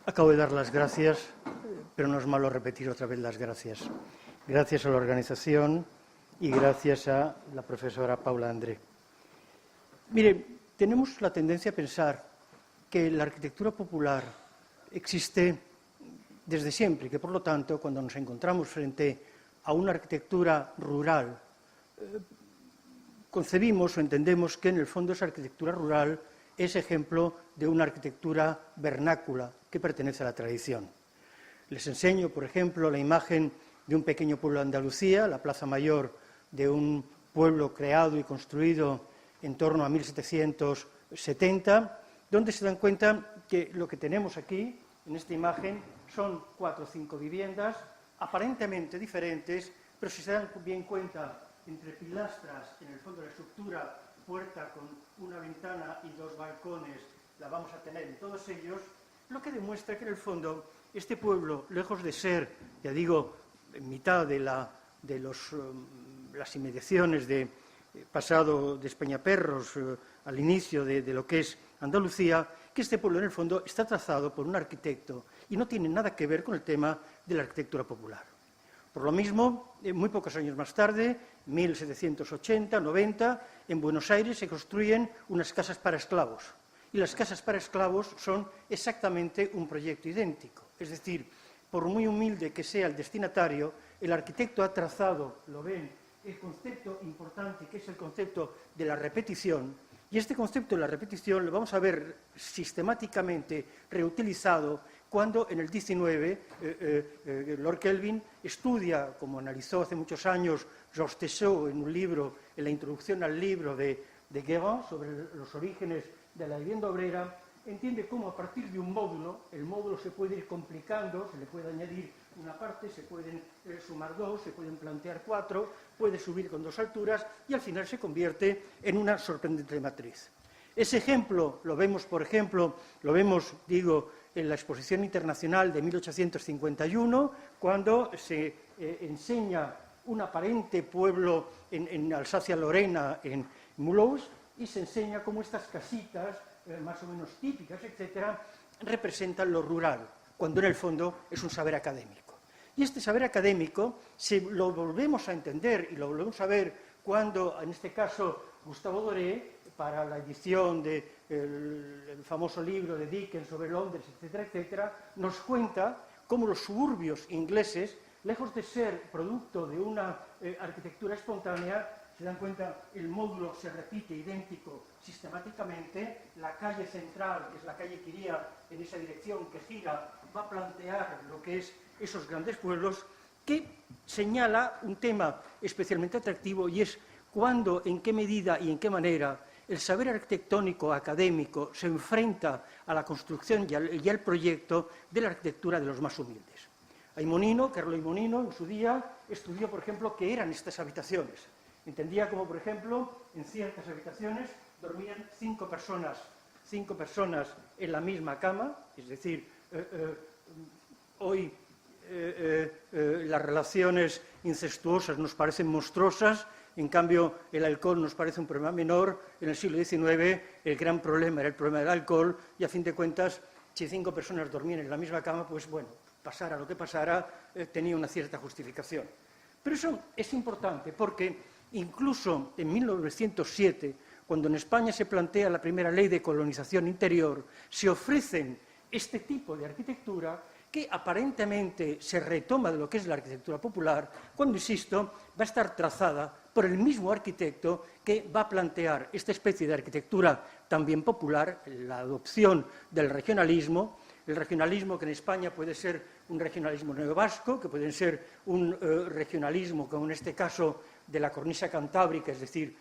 Acabo de dar las gracias, pero no es malo repetir otra vez las gracias. Gracias a la organización y gracias a la profesora Paula André. Mire, tenemos la tendencia a pensar que la arquitectura popular existe desde siempre y que, por lo tanto, cuando nos encontramos frente a una arquitectura rural, concebimos o entendemos que en el fondo esa arquitectura rural es ejemplo de una arquitectura vernácula que pertenece a la tradición. Les enseño, por ejemplo, la imagen de un pequeño pueblo de Andalucía, la Plaza Mayor de un pueblo creado y construido en torno a 1770, donde se dan cuenta que lo que tenemos aquí, en esta imagen, son 4 o 5 viviendas aparentemente diferentes, pero si se dan bien cuenta, entre pilastras, en el fondo de la estructura, puerta con una ventana y 2 balcones, la vamos a tener en todos ellos, lo que demuestra que en el fondo este pueblo, lejos de ser, ya digo, en mitad de las inmediaciones de pasado de Españaperros, al inicio de lo que es Andalucía, que este pueblo en el fondo está trazado por un arquitecto y no tiene nada que ver con el tema de la arquitectura popular. Por lo mismo, muy pocos años más tarde, 1780-90, en Buenos Aires se construyen unas casas para esclavos. Y las casas para esclavos son exactamente un proyecto idéntico. Es decir, por muy humilde que sea el destinatario, el arquitecto ha trazado, lo ven, el concepto importante que es el concepto de la repetición. Y este concepto de la repetición lo vamos a ver sistemáticamente reutilizado cuando en el 19 Lord Kelvin estudia, como analizó hace muchos años Georges Tissot en un libro, en la introducción al libro de Guérin sobre los orígenes de la vivienda obrera, entiende cómo a partir de un módulo, el módulo se puede ir complicando, se le puede añadir una parte, se pueden sumar 2, se pueden plantear 4, puede subir con 2 alturas y al final se convierte en una sorprendente matriz. Ese ejemplo lo vemos, por ejemplo, en la Exposición Internacional de 1851, cuando se enseña un aparente pueblo en Alsacia-Lorena, en Mulhouse, y se enseña cómo estas casitas, más o menos típicas, etcétera, representan lo rural, cuando en el fondo es un saber académico. Y este saber académico lo volvemos a entender y lo volvemos a ver cuando, en este caso, Gustavo Doré, para la edición del famoso libro de Dickens sobre Londres, etcétera, etcétera, nos cuenta cómo los suburbios ingleses, lejos de ser producto de una arquitectura espontánea, se dan cuenta, el módulo se repite idéntico sistemáticamente, la calle central, que es la calle que iría en esa dirección, que gira, va a plantear lo que es esos grandes pueblos, que señala un tema especialmente atractivo y es cuándo, en qué medida y en qué manera el saber arquitectónico académico se enfrenta a la construcción y al proyecto de la arquitectura de los más humildes. Carlo Imonino, en su día, estudió, por ejemplo, qué eran estas habitaciones. Entendía como, por ejemplo, en ciertas habitaciones dormían 5 personas en la misma cama, es decir, hoy las relaciones incestuosas nos parecen monstruosas, en cambio el alcohol nos parece un problema menor. En el siglo XIX el gran problema era el problema del alcohol y, a fin de cuentas, si 5 personas dormían en la misma cama, pues bueno, pasara lo que pasara, tenía una cierta justificación. Pero eso es importante porque incluso en 1907, cuando en España se plantea la primera ley de colonización interior, se ofrecen este tipo de arquitectura que aparentemente se retoma de lo que es la arquitectura popular, cuando, insisto, va a estar trazada por el mismo arquitecto que va a plantear esta especie de arquitectura también popular, la adopción del regionalismo, el regionalismo que en España puede ser un regionalismo neovasco, que puede ser un regionalismo, como en este caso, de la cornisa cantábrica, es decir,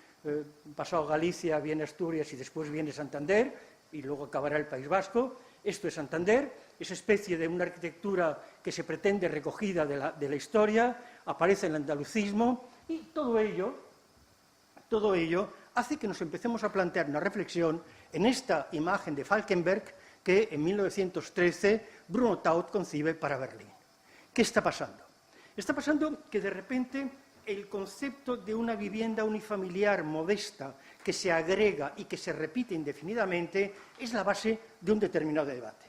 pasado Galicia, viene Asturias y después viene Santander, y luego acabará el País Vasco. Esto es Santander, esa especie de una arquitectura que se pretende recogida de la historia, aparece en el andalucismo, y todo ello hace que nos empecemos a plantear una reflexión en esta imagen de Falkenberg que en 1913 Bruno Taut concibe para Berlín. ¿Qué está pasando? Está pasando que de repente el concepto de una vivienda unifamiliar modesta que se agrega y que se repite indefinidamente es la base de un determinado debate.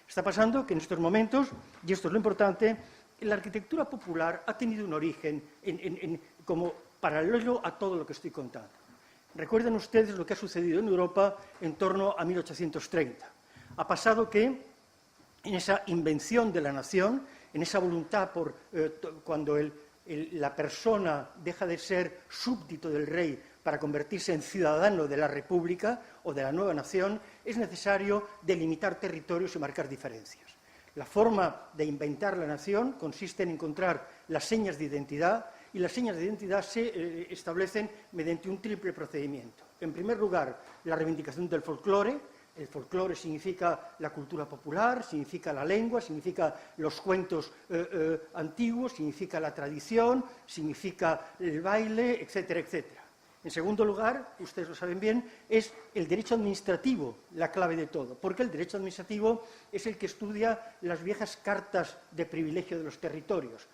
Está pasando que en estos momentos, y esto es lo importante, la arquitectura popular ha tenido un origen como paralelo a todo lo que estoy contando. Recuerden ustedes lo que ha sucedido en Europa en torno a 1830. Ha pasado que en esa invención de la nación, en esa voluntad cuando la persona deja de ser súbdito del rey para convertirse en ciudadano de la república o de la nueva nación, es necesario delimitar territorios y marcar diferencias. La forma de inventar la nación consiste en encontrar las señas de identidad, y las señas de identidad se establecen mediante un triple procedimiento. En primer lugar, la reivindicación del folclore. El folclore significa la cultura popular, significa la lengua, significa los cuentos antiguos, significa la tradición, significa el baile, etcétera, etcétera. En segundo lugar, ustedes lo saben bien, es el derecho administrativo la clave de todo, porque el derecho administrativo es el que estudia las viejas cartas de privilegio de los territorios.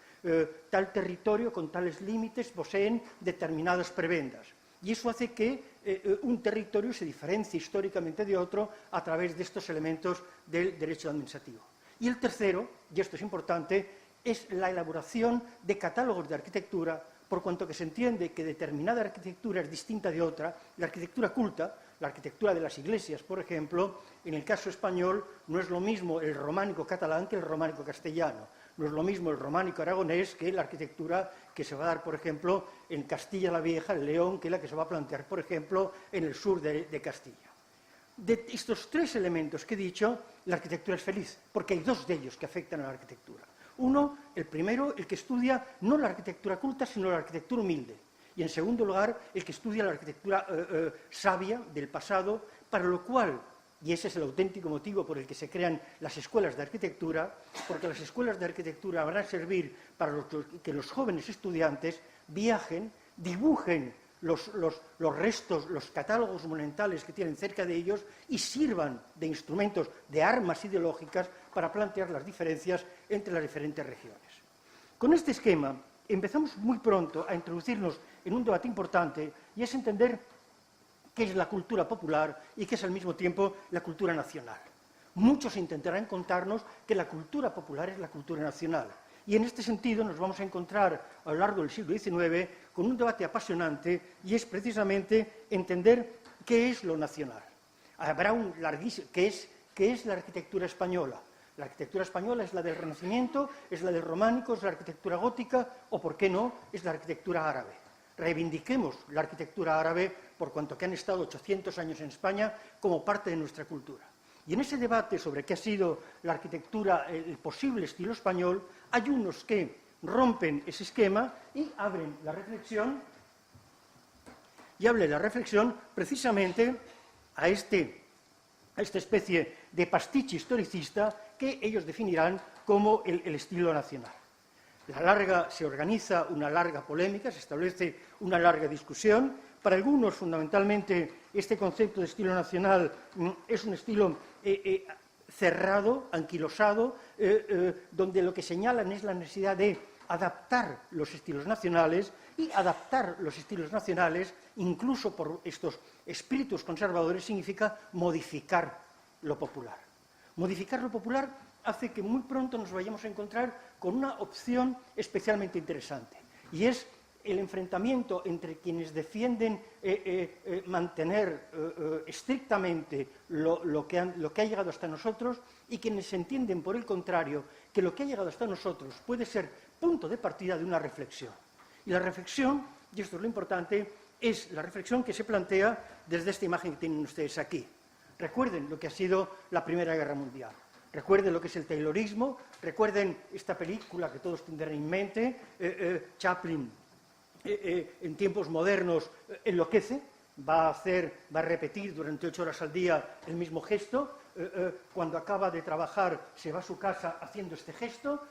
Tal territorio con tales límites poseen determinadas prebendas. Y eso hace que un territorio se diferencie históricamente de otro a través de estos elementos del derecho administrativo. Y el tercero, y esto es importante, es la elaboración de catálogos de arquitectura, por cuanto que se entiende que determinada arquitectura es distinta de otra. La arquitectura culta, la arquitectura de las iglesias, por ejemplo, en el caso español no es lo mismo el románico catalán que el románico castellano. No es lo mismo el románico aragonés que la arquitectura que se va a dar, por ejemplo, en Castilla la Vieja, en León, que es la que se va a plantear, por ejemplo, en el sur de Castilla. De estos tres elementos que he dicho, la arquitectura es feliz, porque hay dos de ellos que afectan a la arquitectura. Uno, el primero, el que estudia no la arquitectura culta, sino la arquitectura humilde. Y en segundo lugar, el que estudia la arquitectura sabia del pasado, para lo cual, y ese es el auténtico motivo por el que se crean las escuelas de arquitectura, porque las escuelas de arquitectura van a servir para que los jóvenes estudiantes viajen, dibujen los restos, los catálogos monumentales que tienen cerca de ellos y sirvan de instrumentos, de armas ideológicas para plantear las diferencias entre las diferentes regiones. Con este esquema empezamos muy pronto a introducirnos en un debate importante, y es entender qué es la cultura popular y qué es al mismo tiempo la cultura nacional. Muchos intentarán contarnos que la cultura popular es la cultura nacional. Y en este sentido nos vamos a encontrar a lo largo del siglo XIX con un debate apasionante, y es precisamente entender qué es lo nacional. Habrá un larguísimo... ¿Qué es la arquitectura española? La arquitectura española es la del Renacimiento, es la del románico, es la arquitectura gótica, o, por qué no, es la arquitectura árabe. Reivindiquemos la arquitectura árabe por cuanto que han estado 800 años en España como parte de nuestra cultura. Y en ese debate sobre qué ha sido la arquitectura, el posible estilo español, hay unos que rompen ese esquema y abren la reflexión, precisamente a esta especie de pastiche historicista que ellos definirán como el estilo nacional. Se organiza una larga polémica, se establece una larga discusión. Para algunos, fundamentalmente, este concepto de estilo nacional es un estilo cerrado, anquilosado, donde lo que señalan es la necesidad de adaptar los estilos nacionales, y adaptar los estilos nacionales, incluso por estos espíritus conservadores, significa modificar lo popular. Modificar lo popular hace que muy pronto nos vayamos a encontrar con una opción especialmente interesante, y es el enfrentamiento entre quienes defienden mantener estrictamente lo que ha llegado hasta nosotros, y quienes entienden, por el contrario, que lo que ha llegado hasta nosotros puede ser punto de partida de una reflexión. Y la reflexión, y esto es lo importante, es la reflexión que se plantea desde esta imagen que tienen ustedes aquí. Recuerden lo que ha sido la Primera Guerra Mundial. Recuerden lo que es el taylorismo, recuerden esta película que todos tendrán en mente, Chaplin en tiempos modernos enloquece, va a repetir durante 8 horas al día el mismo gesto, cuando acaba de trabajar se va a su casa haciendo este gesto,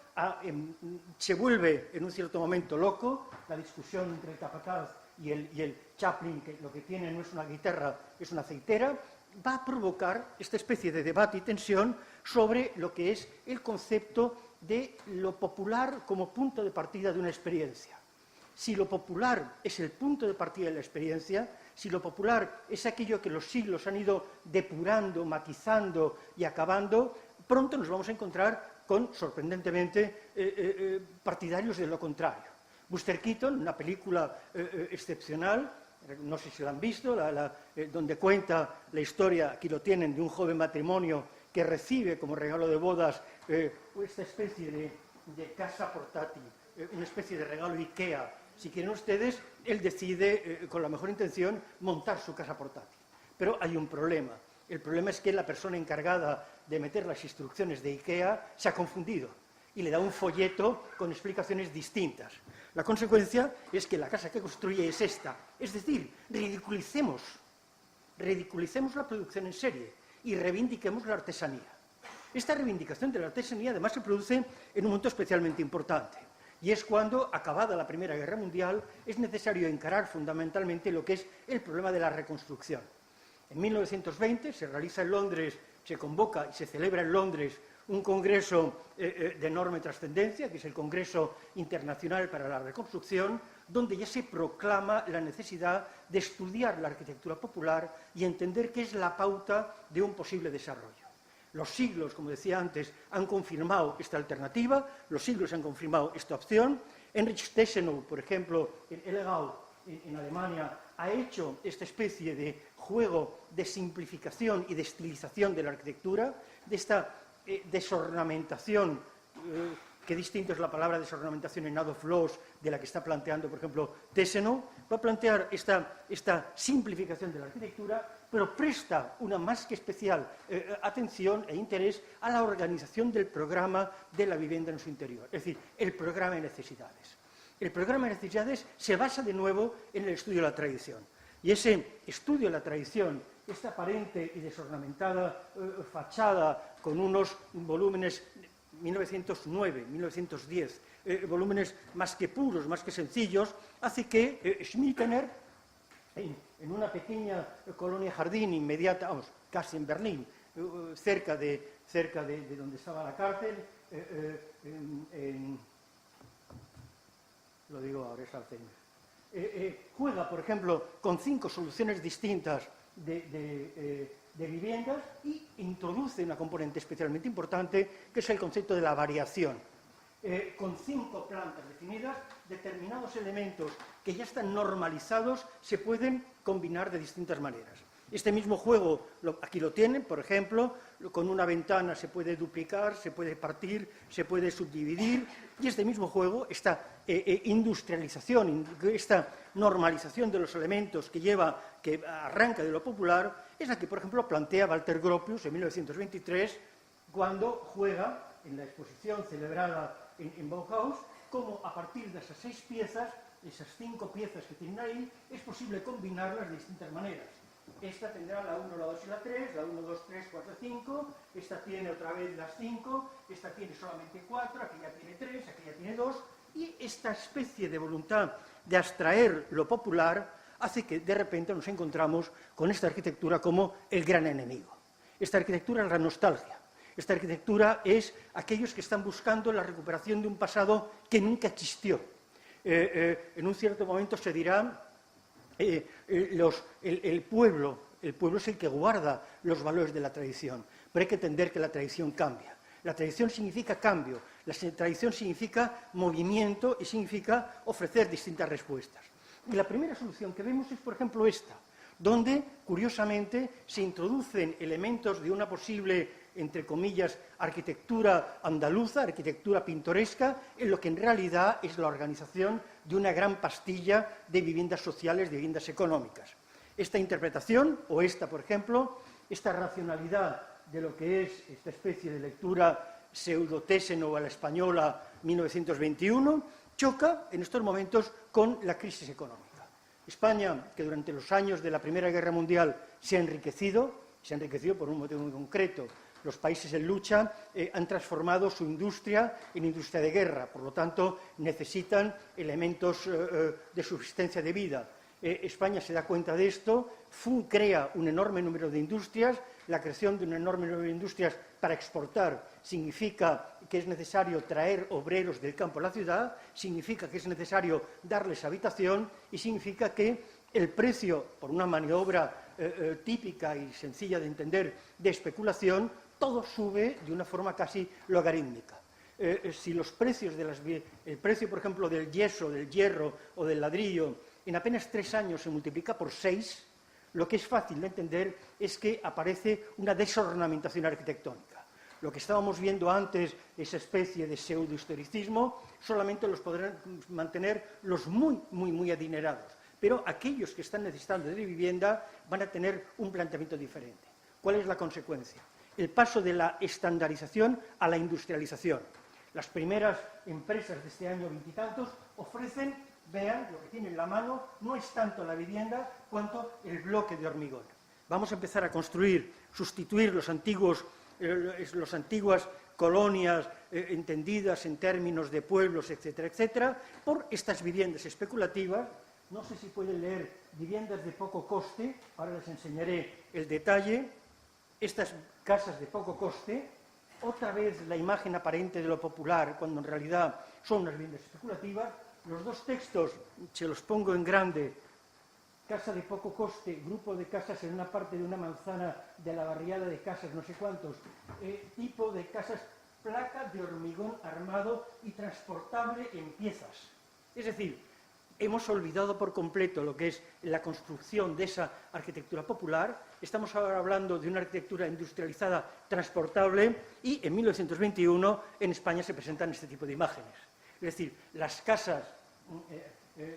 se vuelve en un cierto momento loco. La discusión entre el Capataz y el Chaplin, que lo que tiene no es una guitarra, es una aceitera, va a provocar esta especie de debate y tensión sobre lo que es el concepto de lo popular como punto de partida de una experiencia. Si lo popular es el punto de partida de la experiencia, si lo popular es aquello que los siglos han ido depurando, matizando y acabando, pronto nos vamos a encontrar con, sorprendentemente, partidarios de lo contrario. Buster Keaton, una película excepcional, no sé si la han visto, donde cuenta la historia, aquí lo tienen, de un joven matrimonio que recibe como regalo de bodas esta especie de casa portátil, una especie de regalo IKEA. Si quieren ustedes, él decide, con la mejor intención, montar su casa portátil. Pero hay un problema. El problema es que la persona encargada de meter las instrucciones de IKEA se ha confundido y le da un folleto con explicaciones distintas. La consecuencia es que la casa que construye es esta. Es decir, ridiculicemos la producción en serie y reivindiquemos la artesanía. Esta reivindicación de la artesanía además se produce en un momento especialmente importante, y es cuando, acabada la Primera Guerra Mundial, es necesario encarar fundamentalmente lo que es el problema de la reconstrucción. En 1920 se realiza en Londres, se convoca y se celebra en Londres un congreso de enorme trascendencia, que es el Congreso Internacional para la Reconstrucción, donde ya se proclama la necesidad de estudiar la arquitectura popular y entender qué es la pauta de un posible desarrollo. Los siglos, como decía antes, han confirmado esta alternativa, los siglos han confirmado esta opción. Heinrich Tessenow, por ejemplo, en Ellegau, en Alemania, ha hecho esta especie de juego de simplificación y de estilización de la arquitectura, de esta desornamentación, qué distinto es la palabra desornamentación en Adolf Loos de la que está planteando, por ejemplo, Tessenow, va a plantear esta simplificación de la arquitectura, pero presta una más que especial atención e interés a la organización del programa de la vivienda en su interior, es decir, el programa de necesidades. El programa de necesidades se basa de nuevo en el estudio de la tradición, y ese estudio de la tradición, esta aparente y desornamentada fachada con unos volúmenes 1909, 1910, volúmenes más que puros, más que sencillos, hace que Schmidtner, en una pequeña colonia jardín inmediata, vamos, casi en Berlín, cerca de donde estaba la cárcel, lo digo ahora, es Alzheimer, juega, por ejemplo, con 5 soluciones distintas de viviendas y introduce una componente especialmente importante, que es el concepto de la variación. Con 5 plantas definidas, determinados elementos que ya están normalizados se pueden combinar de distintas maneras. Este mismo juego, aquí lo tienen, por ejemplo, con una ventana se puede duplicar, se puede partir, se puede subdividir, y este mismo juego, esta industrialización, esta normalización de los elementos que arranca de lo popular, es la que, por ejemplo, plantea Walter Gropius en 1923, cuando juega en la exposición celebrada en Bauhaus, como a partir de esas 6 piezas, esas 5 piezas que tienen ahí, es posible combinarlas de distintas maneras. Esta tendrá la 1, la 2 y la 3, la 1, 2, 3, 4, 5, esta tiene otra vez las 5, esta tiene solamente 4, aquella tiene 3, aquella tiene 2, y esta especie de voluntad de abstraer lo popular hace que de repente nos encontramos con esta arquitectura como el gran enemigo. Esta arquitectura es la nostalgia. Esta arquitectura es aquellos que están buscando la recuperación de un pasado que nunca existió. En un cierto momento se dirá el pueblo es el que guarda los valores de la tradición, pero hay que entender que la tradición cambia. La tradición significa cambio, la tradición significa movimiento y significa ofrecer distintas respuestas. Y la primera solución que vemos es, por ejemplo, esta, donde, curiosamente, se introducen elementos de una posible, entre comillas, arquitectura andaluza, arquitectura pintoresca, en lo que en realidad es la organización de una gran pastilla de viviendas sociales, de viviendas económicas. Esta interpretación, o esta, por ejemplo, esta racionalidad de lo que es esta especie de lectura pseudo-Tessenow a la española 1921, choca en estos momentos con la crisis económica. España, que durante los años de la Primera Guerra Mundial se ha enriquecido por un motivo muy concreto. Los países en lucha han transformado su industria en industria de guerra, por lo tanto necesitan elementos de subsistencia de vida. España se da cuenta de esto, crea un enorme número de industrias. La creación de un enorme número de industrias para exportar significa que es necesario traer obreros del campo a la ciudad, significa que es necesario darles habitación y significa que el precio, por una maniobra típica y sencilla de entender de especulación, todo sube de una forma casi logarítmica. Si los precios el precio, por ejemplo, del yeso, del hierro o del ladrillo, en apenas 3 años se multiplica por 6, lo que es fácil de entender es que aparece una desornamentación arquitectónica. Lo que estábamos viendo antes, esa especie de pseudohistoricismo, solamente los podrán mantener los muy adinerados. Pero aquellos que están necesitando de vivienda van a tener un planteamiento diferente. ¿Cuál es la consecuencia? El paso de la estandarización a la industrialización. Las primeras empresas de este año veintitantos ofrecen, vean, lo que tienen en la mano, no es tanto la vivienda cuanto el bloque de hormigón. Vamos a empezar a construir, sustituir las antiguas colonias entendidas en términos de pueblos, etcétera, etcétera, por estas viviendas especulativas. No sé si pueden leer viviendas de poco coste, ahora les enseñaré el detalle. Estas casas de poco coste, otra vez la imagen aparente de lo popular, cuando en realidad son unas viviendas especulativas. Los dos textos se los pongo en grande. Casa de poco coste, grupo de casas en una parte de una manzana de la barriada de casas, no sé cuántos, tipo de casas, placa de hormigón armado y transportable en piezas. Es decir, hemos olvidado por completo lo que es la construcción de esa arquitectura popular. Estamos ahora hablando de una arquitectura industrializada, transportable, y en 1921 en España se presentan este tipo de imágenes. Es decir, las casas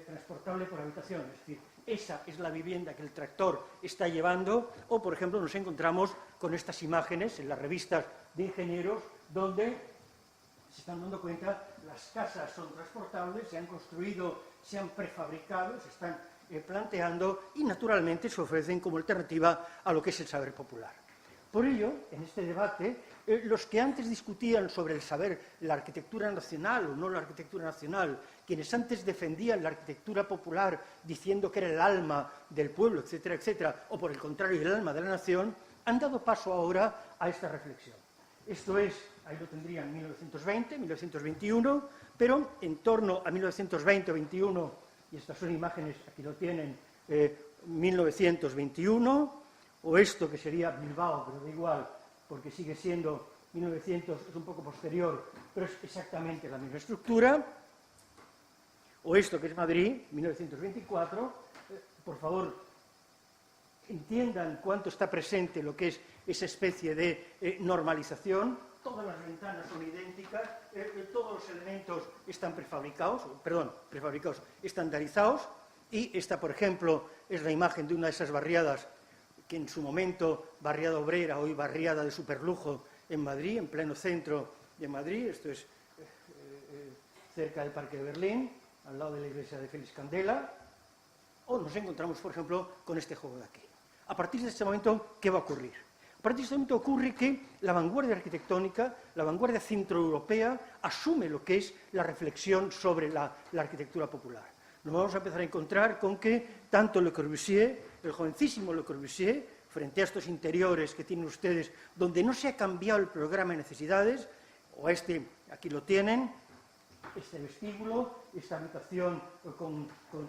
transportable por habitación, es decir, esa es la vivienda que el tractor está llevando, o por ejemplo nos encontramos con estas imágenes en las revistas de ingenieros donde se están dando cuenta, las casas son transportables, se han construido, se han prefabricado, se están planteando y naturalmente se ofrecen como alternativa a lo que es el saber popular. Por ello, en este debate, los que antes discutían sobre el saber, la arquitectura nacional o no la arquitectura nacional, quienes antes defendían la arquitectura popular diciendo que era el alma del pueblo, etcétera, etcétera, o por el contrario, el alma de la nación, han dado paso ahora a esta reflexión. Esto es, ahí lo tendrían 1920, 1921, pero en torno a 1920-21, y estas son imágenes, aquí lo tienen, 1921, o esto que sería Bilbao, pero da igual, porque sigue siendo 1900, es un poco posterior, pero es exactamente la misma estructura, o esto que es Madrid, 1924, por favor, entiendan cuánto está presente lo que es esa especie de normalización. Todas las ventanas son idénticas, todos los elementos están prefabricados, estandarizados, y esta, por ejemplo, es la imagen de una de esas barriadas que en su momento, barriada obrera, hoy barriada de superlujo en Madrid, en pleno centro de Madrid. Esto es cerca del Parque de Berlín, al lado de la iglesia de Félix Candela, o nos encontramos, por ejemplo, con este juego de aquí. A partir de este momento, ¿qué va a ocurrir? A partir de este momento ocurre que la vanguardia arquitectónica, la vanguardia centroeuropea, asume lo que es la reflexión sobre la arquitectura popular. Nos vamos a empezar a encontrar con que tanto Le Corbusier, el jovencísimo Le Corbusier, frente a estos interiores que tienen ustedes, donde no se ha cambiado el programa de necesidades, o este, aquí lo tienen, este vestíbulo, esta habitación con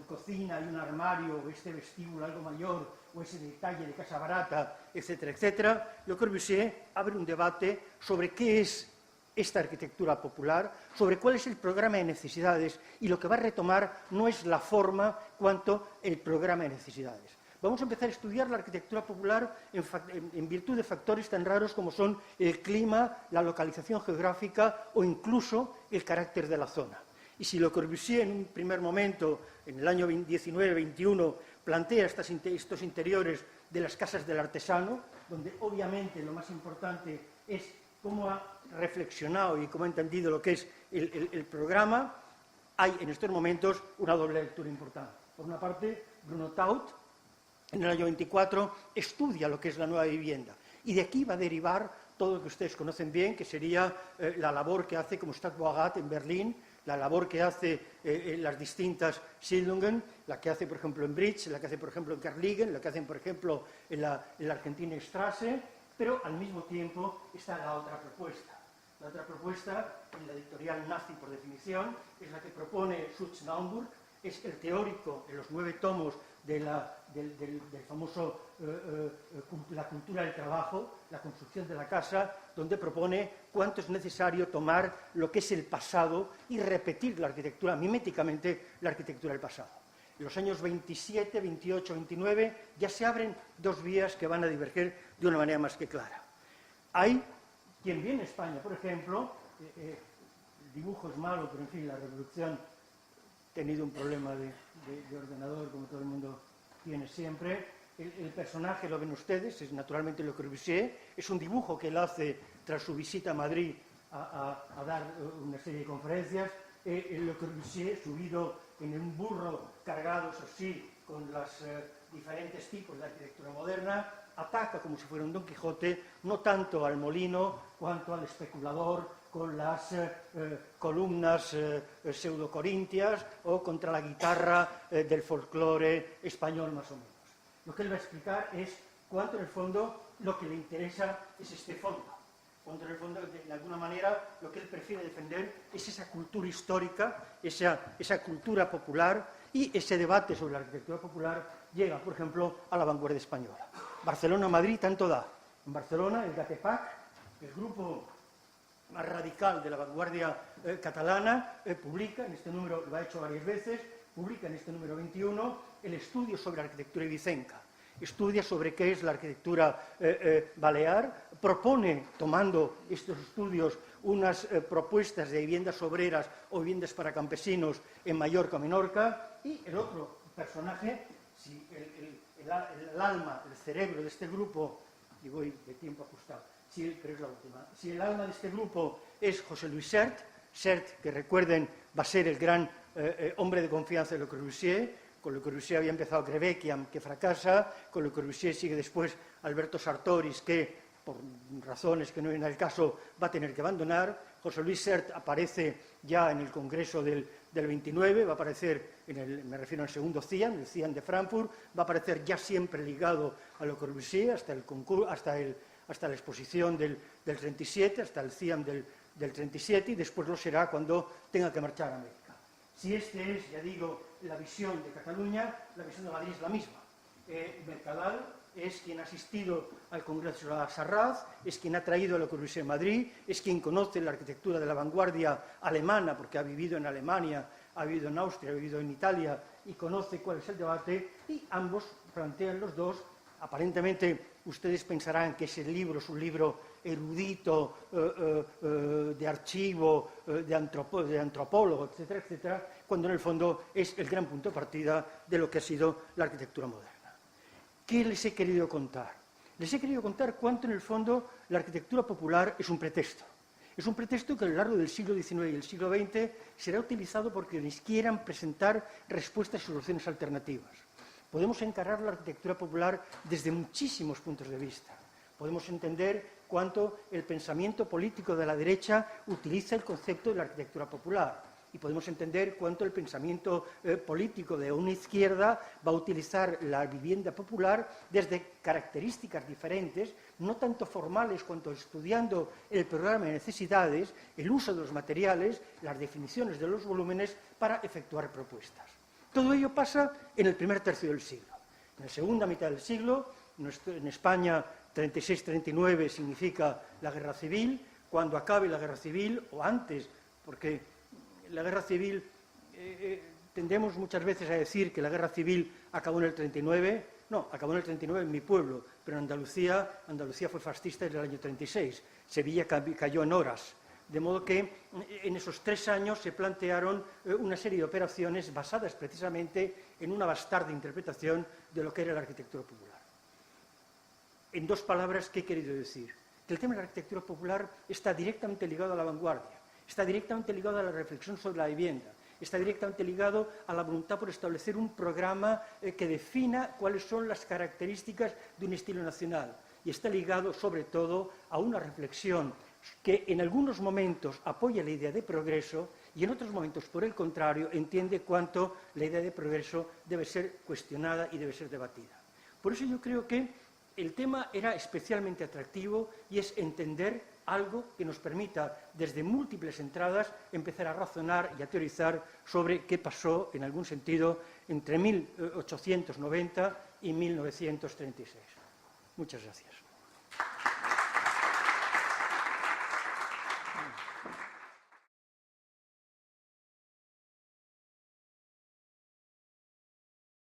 cocina y un armario, o este vestíbulo algo mayor, o ese detalle de casa barata, etcétera, etcétera, Le Corbusier abre un debate sobre qué es esta arquitectura popular, sobre cuál es el programa de necesidades, y lo que va a retomar no es la forma cuanto el programa de necesidades. Vamos a empezar a estudiar la arquitectura popular en virtud de factores tan raros como son el clima, la localización geográfica o incluso el carácter de la zona. Y si Le Corbusier en un primer momento, en el año 19-21, plantea estos interiores de las casas del artesano, donde obviamente lo más importante es cómo ha reflexionado y cómo ha entendido lo que es el programa, hay en estos momentos una doble lectura importante. Por una parte, Bruno Taut, en el año 24, estudia lo que es la nueva vivienda. Y de aquí va a derivar todo lo que ustedes conocen bien, que sería la labor que hace como Stadtbaurat en Berlín, la labor que hace en las distintas Siedlungen, la que hace, por ejemplo, en Bridge, la que hace, por ejemplo, en Kerligen, la que hacen, por ejemplo, en la Argentina Straße, pero al mismo tiempo está la otra propuesta. La otra propuesta, en la editorial nazi por definición, es la que propone Schutz-Naumburg, es el teórico en los 9 tomos del famoso la cultura del trabajo, la construcción de la casa, donde propone cuánto es necesario tomar lo que es el pasado y repetir la arquitectura, miméticamente la arquitectura del pasado. En los años 27, 28, 29 ya se abren dos vías que van a diverger de una manera más que clara. Hay quien viene a España, por ejemplo, el dibujo es malo, pero en fin, la reproducción ha tenido un problema de ordenador, como todo el mundo tiene siempre. El personaje, lo ven ustedes, es naturalmente Le Corbusier, es un dibujo que él hace tras su visita a Madrid a dar una serie de conferencias. Le Corbusier, subido en un burro, cargados así, con los diferentes tipos de arquitectura moderna, ataca como si fuera un Don Quijote, no tanto al molino, cuanto al especulador, con las columnas pseudocorintias o contra la guitarra del folclore español, más o menos. Lo que él va a explicar es cuánto, en el fondo, lo que le interesa es este fondo. Cuando en el fondo, de alguna manera, lo que él prefiere defender es esa cultura histórica, esa cultura popular, y ese debate sobre la arquitectura popular llega, por ejemplo, a la vanguardia española. Barcelona-Madrid tanto da. En Barcelona, el GATEPAC, el grupo más radical de la vanguardia catalana, publica, en este número lo ha hecho varias veces, publica en este número 21 el estudio sobre la arquitectura ibicenca. Estudia sobre qué es la arquitectura balear, propone, tomando estos estudios, unas propuestas de viviendas obreras o viviendas para campesinos en Mallorca o Menorca, y el otro personaje, si el alma, el cerebro de este grupo, y voy de tiempo ajustado, pero es la última, si el alma de este grupo es José Luis Sert, que recuerden va a ser el gran hombre de confianza de Le Corbusier. Con Le Corbusier había empezado Crevequiam, que fracasa, con Le Corbusier sigue después Alberto Sartoris, que por razones que no vienen al caso va a tener que abandonar. José Luis Sert aparece ya en el Congreso del 29, va a aparecer, me refiero al segundo CIAM, el CIAM de Frankfurt, va a aparecer ya siempre ligado a Le Corbusier hasta la exposición del 37, hasta el CIAM del 37, y después lo será cuando tenga que marchar a América. Si este es, ya digo, la visión de Cataluña, la visión de Madrid es la misma. Mercadal es quien ha asistido al Congreso de la Sarraz, es quien ha traído a Le Corbusier a Madrid, es quien conoce la arquitectura de la vanguardia alemana, porque ha vivido en Alemania, ha vivido en Austria, ha vivido en Italia, y conoce cuál es el debate, y ambos plantean los dos. Aparentemente ustedes pensarán que ese libro es un libro erudito, de archivo, de antropólogo, etcétera, etcétera, cuando en el fondo es el gran punto de partida de lo que ha sido la arquitectura moderna. ¿Qué les he querido contar? Les he querido contar cuánto en el fondo la arquitectura popular es un pretexto. Es un pretexto que a lo largo del siglo XIX y el siglo XX será utilizado por quienes quieran presentar respuestas y soluciones alternativas. Podemos encarar la arquitectura popular desde muchísimos puntos de vista. Podemos entender cuánto el pensamiento político de la derecha utiliza el concepto de la arquitectura popular. Y podemos entender cuánto el pensamiento político de una izquierda va a utilizar la vivienda popular desde características diferentes, no tanto formales cuanto estudiando el programa de necesidades, el uso de los materiales, las definiciones de los volúmenes para efectuar propuestas. Todo ello pasa en el primer tercio del siglo. En la segunda mitad del siglo, en España 36-39 significa la guerra civil. Cuando acabe la guerra civil, o antes, porque la guerra civil, tendemos muchas veces a decir que la guerra civil acabó en el 39, no, acabó en el 39 en mi pueblo, pero en Andalucía fue fascista desde el año 36, Sevilla cayó en horas. De modo que en esos 3 años se plantearon una serie de operaciones basadas precisamente en una bastarda interpretación de lo que era la arquitectura popular. En 2 palabras, ¿qué he querido decir? Que el tema de la arquitectura popular está directamente ligado a la vanguardia, está directamente ligado a la reflexión sobre la vivienda, está directamente ligado a la voluntad por establecer un programa que defina cuáles son las características de un estilo nacional, y está ligado sobre todo a una reflexión que en algunos momentos apoya la idea de progreso y en otros momentos, por el contrario, entiende cuánto la idea de progreso debe ser cuestionada y debe ser debatida. Por eso yo creo que el tema era especialmente atractivo, y es entender algo que nos permita, desde múltiples entradas, empezar a razonar y a teorizar sobre qué pasó, en algún sentido, entre 1890 y 1936. Muchas gracias.